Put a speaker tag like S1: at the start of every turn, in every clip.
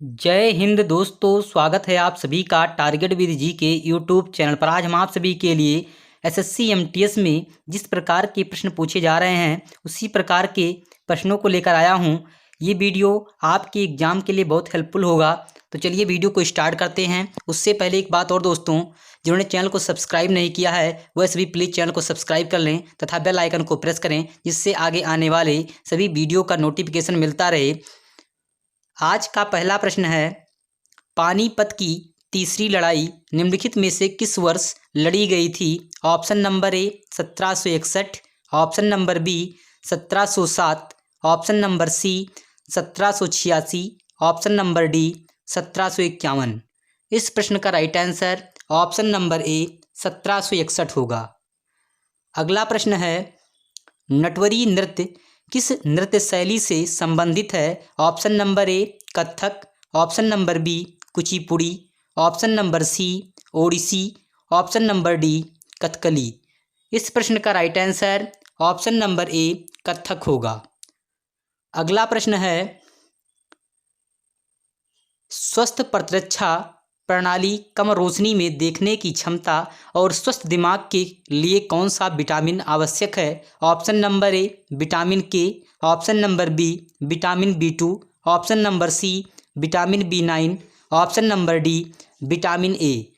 S1: जय हिंद दोस्तों, स्वागत है आप सभी का टारगेट विद जी के यूट्यूब चैनल पर। आज हम आप सभी के लिए एसएससी एमटीएस में जिस प्रकार के प्रश्न पूछे जा रहे हैं उसी प्रकार के प्रश्नों को लेकर आया हूं। ये वीडियो आपके एग्जाम के लिए बहुत हेल्पफुल होगा। तो चलिए वीडियो को स्टार्ट करते हैं। उससे पहले एक बात और दोस्तों, जिन्होंने चैनल को सब्सक्राइब नहीं किया है वह सभी प्लीज़ चैनल को सब्सक्राइब कर लें तथा बेल आइकन को प्रेस करें, जिससे आगे आने वाले सभी वीडियो का नोटिफिकेशन मिलता रहे। आज का पहला प्रश्न है, पानीपत की तीसरी लड़ाई निम्नलिखित में से किस वर्ष लड़ी गई थी? Option number A 1761, option number B 1707, option number C 1786, option number D 1751। इस प्रश्न का right answer option number A 1761 होगा। अगला प्रश्न है, नटवरी नृत्य किस नृत्य शैली से संबंधित है? Option number A Kathak, option number B Kuchipudi, option number C Odissi, option number D Kathakali. इस प्रश्न का right answer option number A Kathak होगा। अगला प्रश्न है, स्वस्थ प्रतिरक्षा प्रणाली कम रोशनी में देखने की क्षमता और स्वस्थ दिमाग के लिए कौन सा विटामिन आवश्यक है? Option number A vitamin K, option number B vitamin B2, option number C vitamin B9, option number D vitamin A.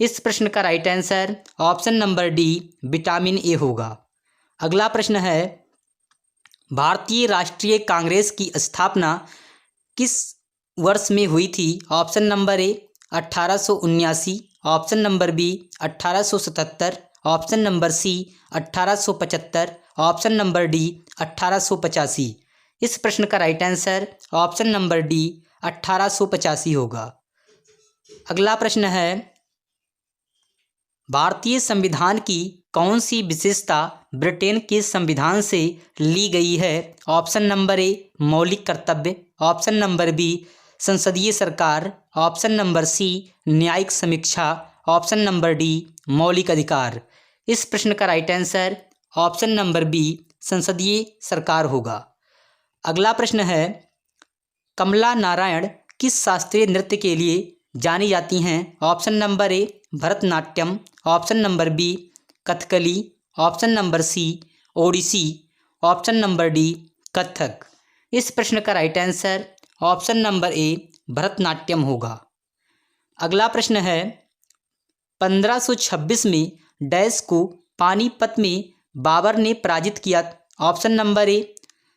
S1: इस प्रश्न का right answer option number D vitamin A होगा। अगला प्रश्न है, भारतीय राष्ट्रीय कांग्रेस की स्थापना किस वर्ष में हुई थी? Option number A 1879, option number B 1877, option number C 1875, option number D 1885। इस प्रश्न का right answer option number D 1885 होगा। अगला प्रश्न है, भारतीय संविधान की कौन सी विशेषता ब्रिटेन के संविधान से ली गई है? ऑप्शन नंबर ए मौलिक कर्तव्य, ऑप्शन नंबर बी संसदीय सरकार, ऑप्शन नंबर सी न्यायिक समीक्षा, ऑप्शन नंबर डी मौलिक अधिकार। इस प्रश्न का right answer option number B संसदीय सरकार होगा। अगला प्रश्न है, कमला नारायण किस शास्त्रीय नृत्य के लिए जानी जाती हैं? Option number A Bharatanatyam, option number B Kathakali, option number C Odissi, option number D Kathak. इस प्रश्न का right answer option number A Bharatanatyam होगा। अगला प्रश्न है, 1526 में डैश को पानीपत में बाबर ने पराजित किया? Option number A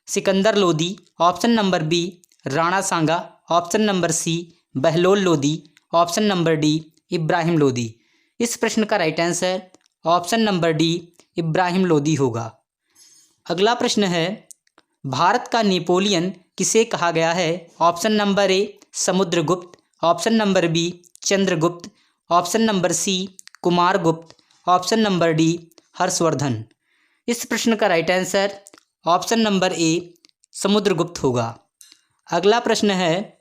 S1: Sikandar Lodi, option number B Rana Sanga, option number C Bahlol Lodi, option number D Ibrahim Lodi. इस प्रश्न का right answer option number D Ibrahim Lodi होगा। अगला प्रश्न है, भारत का नेपोलियन किसे कहा गया है? Option number A Samudragupta, option number B Chandragupta, option number C Kumaragupta, option number D Harshavardhana. इस प्रश्न का right answer option number A Samudragupta होगा। अगला प्रश्न है,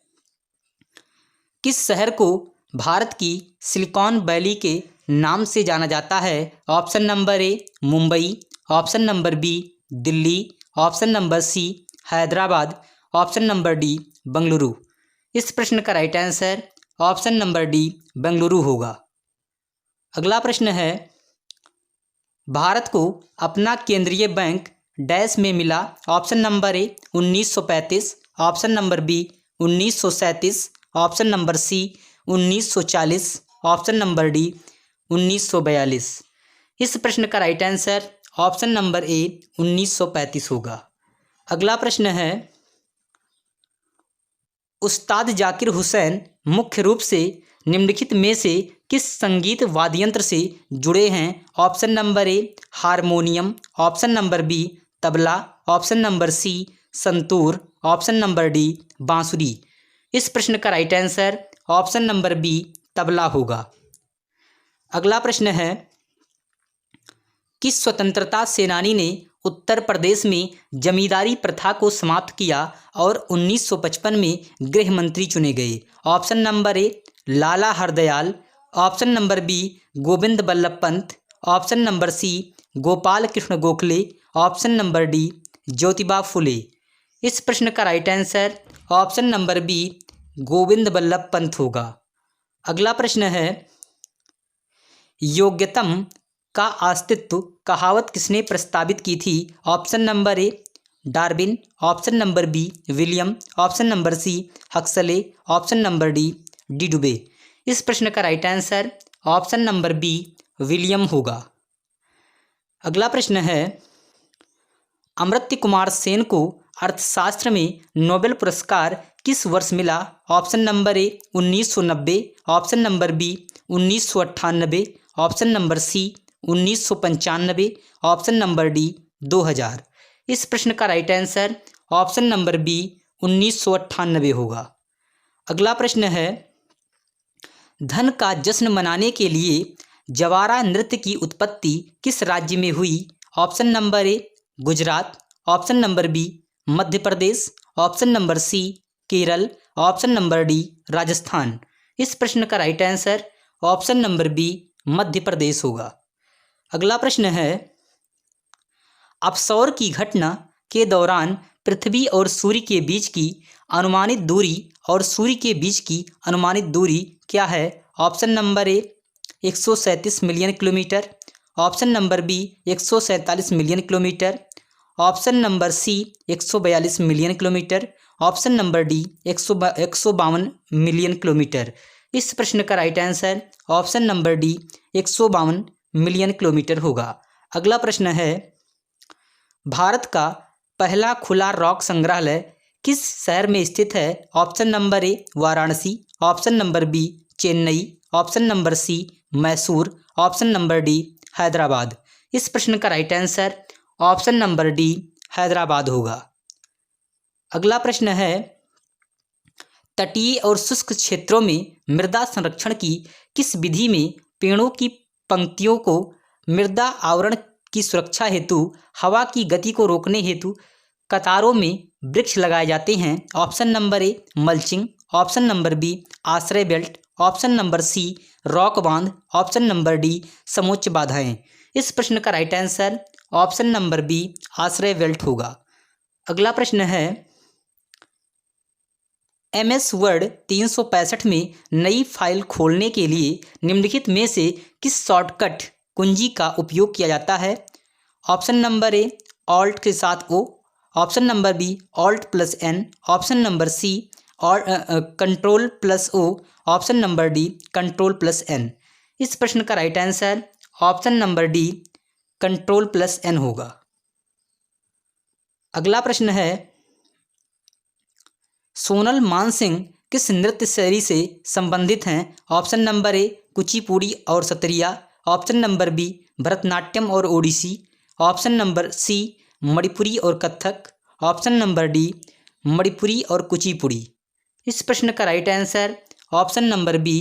S1: किस शहर को भारत की सिलिकॉन वैली के नाम से जाना जाता है? Option number A Mumbai, option number B Delhi, option number C Hyderabad, option number D Bengaluru. इस प्रश्न का right answer option number D Bengaluru होगा। अगला प्रश्न है, भारत को अपना केंद्रीय बैंक डैश में मिला? Option number A 1935, option number B 1937, option number C 1940, option number D 1942। इस प्रश्न का right answer option number A 1935 होगा। अगला प्रश्न है, उस्ताद जाकिर हुसैन मुख्य रूप से निम्नलिखित में से किस संगीत वाद्ययंत्र से जुड़े हैं? Option number A harmonium, option number B tabla, option number C santoor, option number D बांसुरी। इस प्रश्न का right answer option number B tabla होगा। अगला प्रश्न है, किस स्वतंत्रता सेनानी ने उत्तर प्रदेश में जमींदारी प्रथा को समाप्त किया और 1955 में गृह मंत्री चुने गए? Option number A Lala Hardayal, option number B Govind Ballabh Pant, option number C Gopal Krishna Gokhale, option number D Jyotiba Phule. इस प्रश्न का right answer option number B Govind Ballabh Pant होगा। अगला प्रश्न है, योग्यतम का अस्तित्व कहावत किसने प्रस्तावित की थी? Option number A Darwin, option number B William, option number C Huxley, option number D Dubey. इस प्रश्न का right answer option number B William होगा। अगला प्रश्न है, अमर्त्य कुमार सेन को अर्थशास्त्र में नोबेल पुरस्कार किस वर्ष मिला? Option number A 1990, option number B 1998, option number C 1995, option number D 2000। इस प्रश्न का right answer option number B 1998 होगा। अगला प्रश्न है, धन का जश्न मनाने के लिए जवारा नृत्य की उत्पत्ति किस राज्य में हुई? Option number A Gujarat, option number B Madhya Pradesh, option number C Kerala, option number D Rajasthan. इस प्रश्न का right answer option number B Madhya Pradesh होगा। अगला प्रश्न है, अपसौर की घटना के दौरान पृथ्वी और सूर्य के बीच की अनुमानित दूरी और सूर्य के बीच की अनुमानित दूरी क्या है? Option number A 137 million kilometre, option number B 147 million kilometre, option number C 142 million kilometre, option number D 152 million kilometre. इस प्रश्न का right answer option number D 152 million kilometre होगा। अगला प्रश्न है, भारत का पहला खुला रॉक संग्रहालय किस शहर में स्थित है? Option number A Varanasi, option number B Chennai, option number C Mysore, option number D Hyderabad. इस प्रश्न का right answer option number D Hyderabad होगा। अगला प्रश्न है, तटीय और शुष्क क्षेत्रों में मृदा संरक्षण की किस विधि में पेड़ों की पंक्तियों को मृदा आवरण की सुरक्षा हेतु हवा की गति को रोकने हेतु कतारों में वृक्ष लगाए जाते हैं? Option number A mulching, option number B आश्रय belt, option number C rock बांध, ऑप्शन नंबर डी समोच्च बाधाएं। इस प्रश्न का right answer option number B आश्रय बेल्ट होगा। अगला प्रश्न है, MS वर्ड 365 में नई फाइल खोलने के लिए निम्नलिखित में से किस शॉर्टकट कुंजी का उपयोग किया जाता है? ऑप्शन नंबर ए ऑल्ट के साथ O, option number B Alt+N, option number C और Ctrl+O, option number D Ctrl+N। इस प्रश्न का right answer option number D Ctrl+N होगा। अगला प्रश्न है, सोनल मानसिंह किस नृत्य शैली से संबंधित हैं? ऑप्शन नंबर ए कुचिपुड़ी और Sattriya, option number B Bharatanatyam और Odissi, option number C Manipuri और Kathak, option number D Manipuri और कुचिपुड़ी। इस प्रश्न का right answer option number B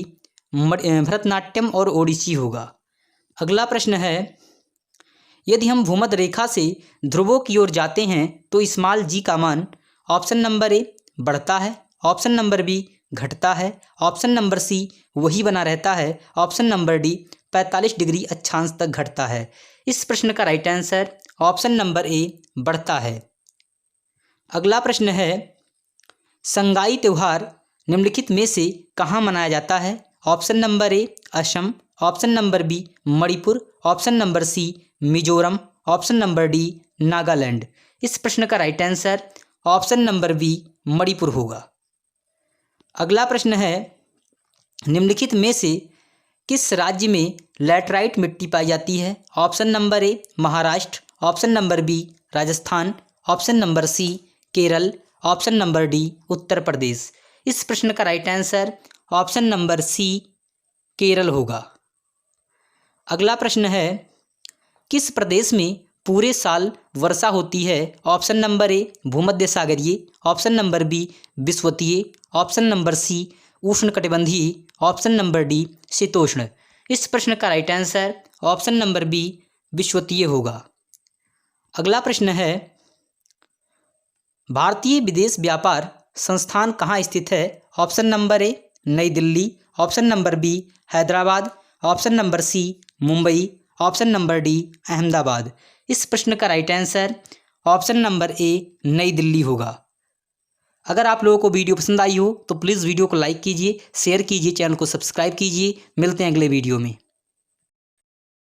S1: Bharatanatyam और ओडिसी होगा। अगला प्रश्न है, यदि हम भूमध्य रेखा से ध्रुवों की ओर जाते हैं तो स्मॉल जी का मान ऑप्शन नंबर ए बढ़ता है, ऑप्शन नंबर बी घटता है, ऑप्शन नंबर सी वही बना रहता है, ऑप्शन नंबर डी 45 डिग्री अक्षांश तक घटता है। इस प्रश्न का राइट आंसर ऑप्शन नंबर ए बढ़ता है। अगला प्रश्न है, संगाई त्यौहार निम्नलिखित में से कहाँ मनाया जाता है? Option number A Assam, option number B Manipur, option number C Mizoram, option number D Nagaland. इस प्रश्न का right answer option number B Manipur होगा। अगला प्रश्न है, निम्नलिखित में से किस राज्य में लैटराइट मिट्टी पाई जाती है? Option number A Maharashtra, option number B Rajasthan, option number C Kerala, option number D Uttar Pradesh. इस प्रश्न का right answer option number C Kerala होगा। अगला प्रश्न है, किस प्रदेश में पूरे साल वर्षा होती है? ऑप्शन नंबर ए भूमध्य सागरीय, ऑप्शन नंबर बी विषुवतीय, ऑप्शन नंबर सी उष्णकटिबंधीय, ऑप्शन नंबर डी शीतोष्ण। इस प्रश्न का right answer option number B विषुवतीय होगा। अगला प्रश्न है, भारतीय विदेश व्यापार संस्थान कहाँ स्थित है? Option number A Nai Delhi, option number B Hyderabad, option number C Mumbai, option number D Ahmedabad. इस प्रश्न का right answer option number A Nai Delhi होगा। अगर आप लोगों को वीडियो पसंद आई हो तो प्लीज़ वीडियो को लाइक कीजिए, शेयर कीजिए, चैनल को सब्सक्राइब कीजिए। मिलते हैं अगले वीडियो में।